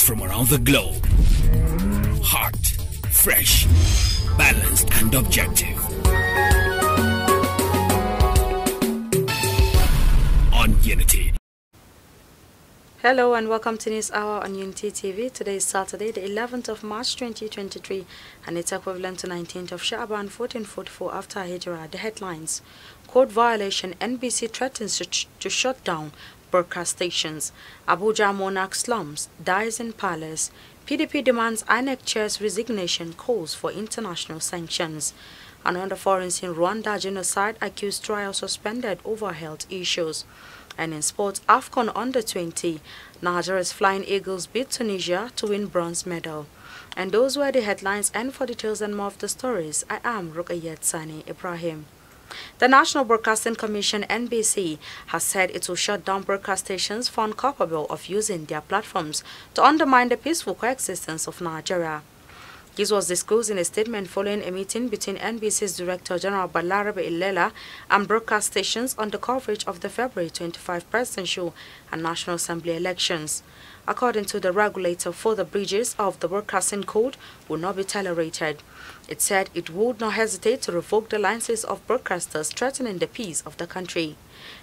from around the globe. Hot, fresh, balanced and objective. On Unity. Hello and welcome to News Hour on Unity TV. Today is Saturday, the 11th of March 2023, and it's equivalent to 19th of Sha'ban 1444 after Hijrah. The headlines: code violation, NBC threatens to shut down broadcast stations. Abuja monarch slums, dies in palace. PDP demands INEC chair's resignation, calls for international sanctions. Another foreign in Rwanda genocide, accused trial suspended over health issues. And in sports, AFCON Under-20, Nigeria's Flying Eagles beat Tunisia to win bronze medal. And those were the headlines, and for details and more of the stories, I am Rukayet Sani Ibrahim. The National Broadcasting Commission, NBC, has said it will shut down broadcast stations found culpable of using their platforms to undermine the peaceful coexistence of Nigeria. This was disclosed in a statement following a meeting between NBC's Director General Balarabe Ilela and broadcast stations on the coverage of the February 25 presidential and National Assembly elections. According to the regulator, further breaches of the broadcasting code will not be tolerated. It said it would not hesitate to revoke the licenses of broadcasters threatening the peace of the country.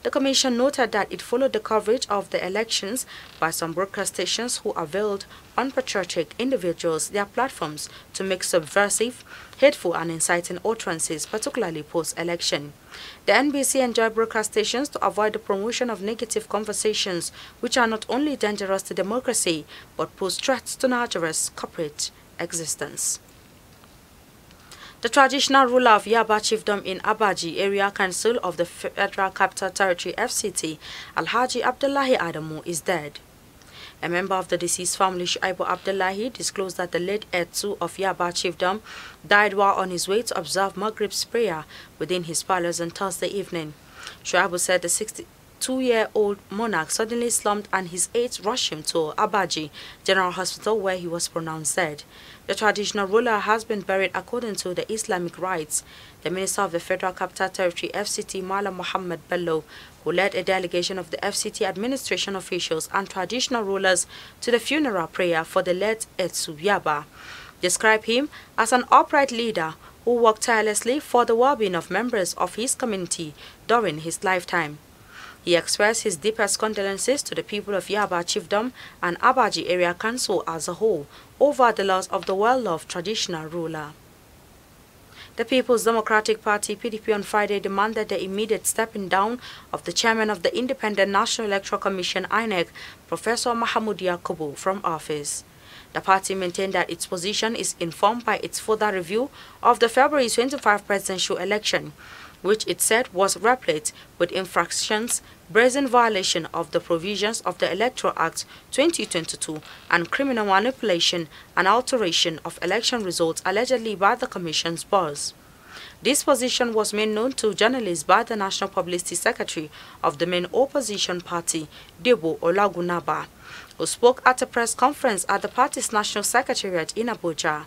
The Commission noted that it followed the coverage of the elections by some broadcast stations who availed unpatriotic individuals their platforms to make subversive, hateful and inciting utterances, particularly post-election. The NBC enjoined broadcast stations to avoid the promotion of negative conversations which are not only dangerous to democracy but pose threats to Nigeria's corporate existence. The traditional ruler of Yaba Chiefdom in Abaji Area Council of the Federal Capital Territory FCT, Alhaji Abdullahi Adamu, is dead. A member of the deceased family, Shuaibu Abdullahi, disclosed that the late Etsu of Yaba Chiefdom died while on his way to observe Maghrib's prayer within his palace on Thursday evening. Shuaibu said the 62-year-old monarch suddenly slumped and his aides rushed him to Abaji General Hospital where he was pronounced dead. The traditional ruler has been buried according to the Islamic rites. The Minister of the Federal Capital Territory FCT, Malam Muhammad Bello, who led a delegation of the FCT administration officials and traditional rulers to the funeral prayer for the late Etsu Yaba, described him as an upright leader who worked tirelessly for the well-being of members of his community during his lifetime. He expressed his deepest condolences to the people of Yaba Chiefdom and Abaji Area Council as a whole over the loss of the well-loved traditional ruler. The People's Democratic Party (PDP) on Friday demanded the immediate stepping down of the chairman of the Independent National Electoral Commission (INEC), Professor Mahamoud Yakubu, from office. The party maintained that its position is informed by its further review of the February 25 presidential election, which it said was replete with infractions, brazen violation of the provisions of the Electoral Act 2022 and criminal manipulation and alteration of election results allegedly by the Commission's boss. This position was made known to journalists by the National Publicity Secretary of the main opposition party, Debo Olagunaba, who spoke at a press conference at the party's National Secretariat in Abuja.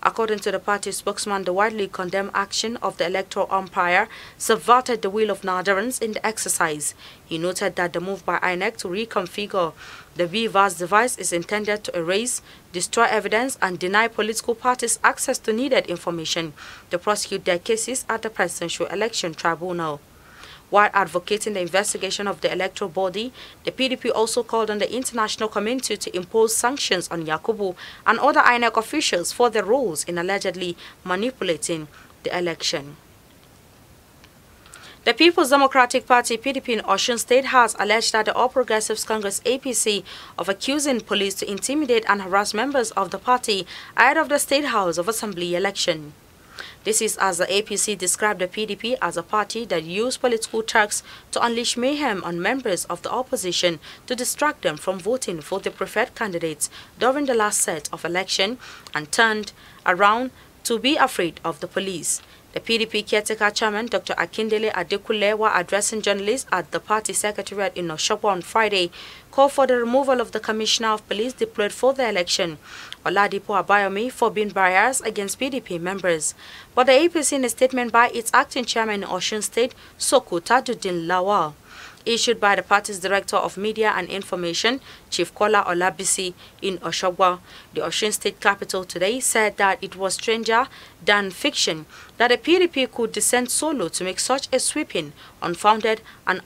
According to the party spokesman, the widely condemned action of the electoral umpire subverted the will of Nigerians in the exercise. He noted that the move by INEC to reconfigure the BVAS device is intended to erase, destroy evidence, and deny political parties access to needed information to prosecute their cases at the Presidential Election Tribunal. While advocating the investigation of the electoral body, the PDP also called on the international community to impose sanctions on Yakubu and other INEC officials for their roles in allegedly manipulating the election. The People's Democratic Party (PDP) in Osun State has alleged that the All Progressives Congress (APC) of accusing police to intimidate and harass members of the party ahead of the State House of Assembly election. This is as the APC described the PDP as a party that used political tracks to unleash mayhem on members of the opposition to distract them from voting for the preferred candidates during the last set of election and turned around to be afraid of the police. The PDP caretaker chairman, Dr. Akindele Adekule, while addressing journalists at the party secretariat in Oshobo on Friday, called for the removal of the Commissioner of Police deployed for the election, Oladipo Abayomi, for being barriers against PDP members. But the APC, in a statement by its acting chairman in Osun State, Soko Tajuddin Lawal, issued by the party's Director of Media and Information, Chief Kola Olabisi in Oshogbo, the Osun State capital today, said that it was stranger than fiction that the PDP could descend solo to make such a sweeping, unfounded and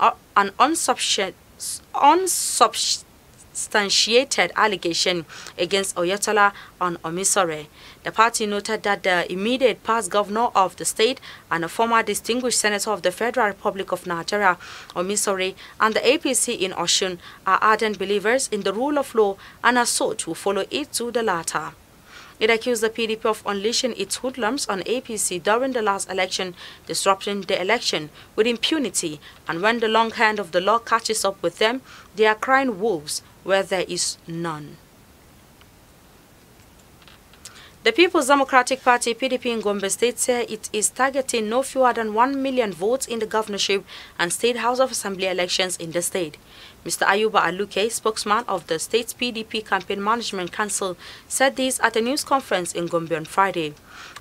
unsubstantiated allegation against Oyetola on Omisore. The party noted that the immediate past governor of the state and a former distinguished senator of the Federal Republic of Nigeria, Omisore, and the APC in Osun are ardent believers in the rule of law and as such will follow it to the latter. It accused the PDP of unleashing its hoodlums on APC during the last election, disrupting the election with impunity, and when the long hand of the law catches up with them, they are crying wolves where there is none. The People's Democratic Party (PDP) in Gombe State said it is targeting no fewer than 1 million votes in the governorship and State House of Assembly elections in the state. Mr. Ayuba Aluke, spokesman of the state's PDP Campaign Management Council, said this at a news conference in Gombe on Friday.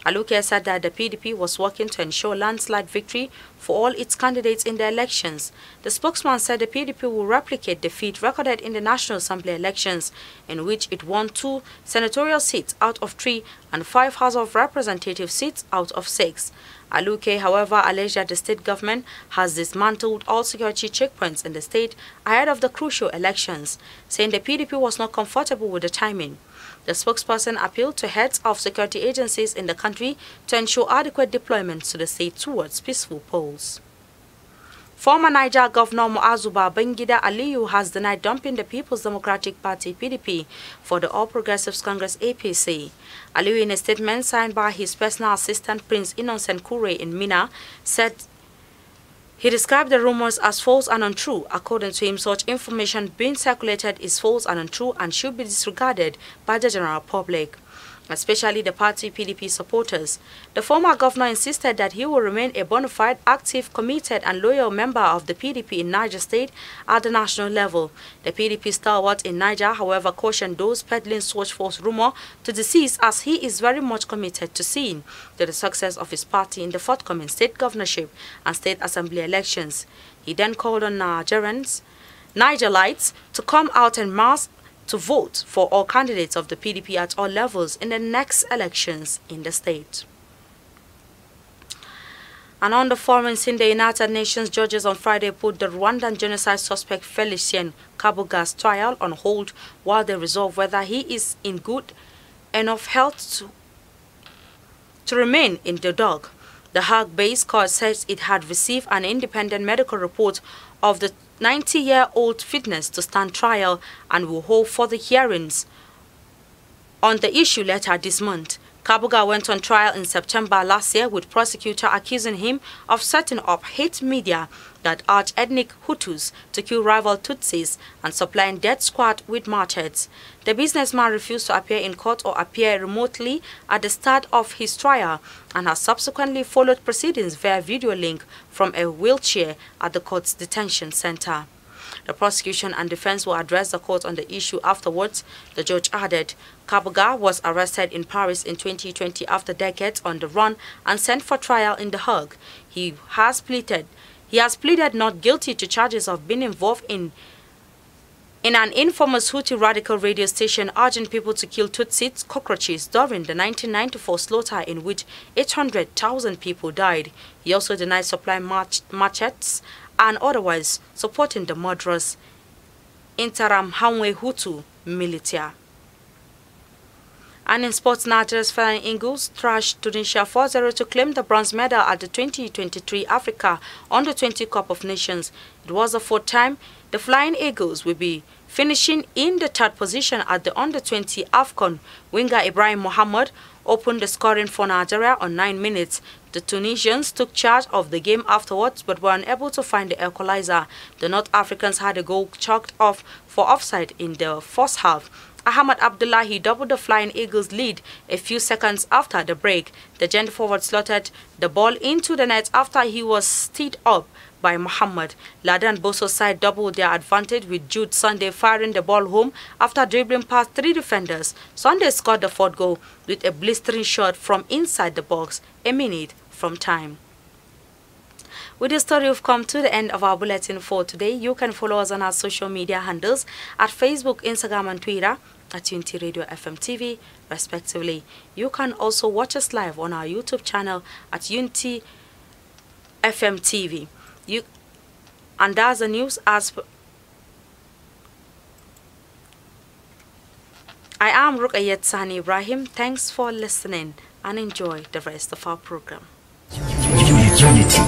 Aluke said that the PDP was working to ensure landslide victory for all its candidates in the elections. The spokesman said the PDP will replicate the feat recorded in the National Assembly elections, in which it won 2 senatorial seats out of 3 and 5 House of Representative seats out of 6. Aluke, however, alleged that the state government has dismantled all security checkpoints in the state ahead of the crucial elections, saying the PDP was not comfortable with the timing. The spokesperson appealed to heads of security agencies in the country to ensure adequate deployments to the state towards peaceful polls. Former Niger Governor Mu'azu Babangida Aliyu has denied dumping the People's Democratic Party (PDP) for the All Progressives Congress (APC). Aliyu, in a statement signed by his personal assistant Prince Innocent Kure in Mina, said he described the rumors as false and untrue. According to him, such information being circulated is false and untrue and should be disregarded by the general public, especially the party PDP supporters. The former governor insisted that he will remain a bona fide, active, committed and loyal member of the PDP in Niger State at the national level. The PDP stalwart in Niger, however, cautioned those peddling such false rumor to cease, as he is very much committed to seeing to the success of his party in the forthcoming state governorship and state assembly elections. He then called on Nigerites to come out en masse to vote for all candidates of the PDP at all levels in the next elections in the state. And on the foreign scene, the United Nations judges on Friday put the Rwandan genocide suspect Felicien Kabuga's trial on hold while they resolve whether he is in good enough health to remain in the dock. The Hague-based court says it had received an independent medical report of the 90-year-old fitness to stand trial and will hold further hearings on the issue later this month. Kabuga went on trial in September last year, with prosecutor accusing him of setting up hate media that urge ethnic Hutus to kill rival Tutsis and supplying death squad with machetes. The businessman refused to appear in court or appear remotely at the start of his trial and has subsequently followed proceedings via video link from a wheelchair at the court's detention center. The prosecution and defense will address the court on the issue afterwards, the judge added. Kabuga was arrested in Paris in 2020 after decades on the run and sent for trial in The Hague. He has pleaded not guilty to charges of being involved in an infamous Hutu radical radio station urging people to kill Tutsi cockroaches during the 1994 slaughter in which 800,000 people died. He also denied supplying machetes and otherwise supporting the murderous Interahamwe Hutu militia. And in sports, Nigeria's Flying Eagles thrashed Tunisia 4-0 to claim the bronze medal at the 2023 Africa Under-20 Cup of Nations. It was the 4th time the Flying Eagles will be finishing in the 3rd position at the Under-20 AFCON. Winger Ibrahim Mohammed opened the scoring for Nigeria on 9 minutes. The Tunisians took charge of the game afterwards but were unable to find the equalizer. The North Africans had a goal chalked off for offside in the first half. Ahmad Abdullahi doubled the Flying Eagles' lead a few seconds after the break. The gent forward slotted the ball into the net after he was teed up by Mohammed. Ladan Bosso's side doubled their advantage, with Jude Sunday firing the ball home after dribbling past 3 defenders. Sunday scored the 4th goal with a blistering shot from inside the box a minute from time. With this story, we've come to the end of our bulletin for today. You can follow us on our social media handles at Facebook, Instagram, and Twitter at Unity Radio FM TV, respectively. You can also watch us live on our YouTube channel at Unity FM TV. And that's the news as per. I am Ruqayyat Sani Ibrahim. Thanks for listening and enjoy the rest of our program. Unity.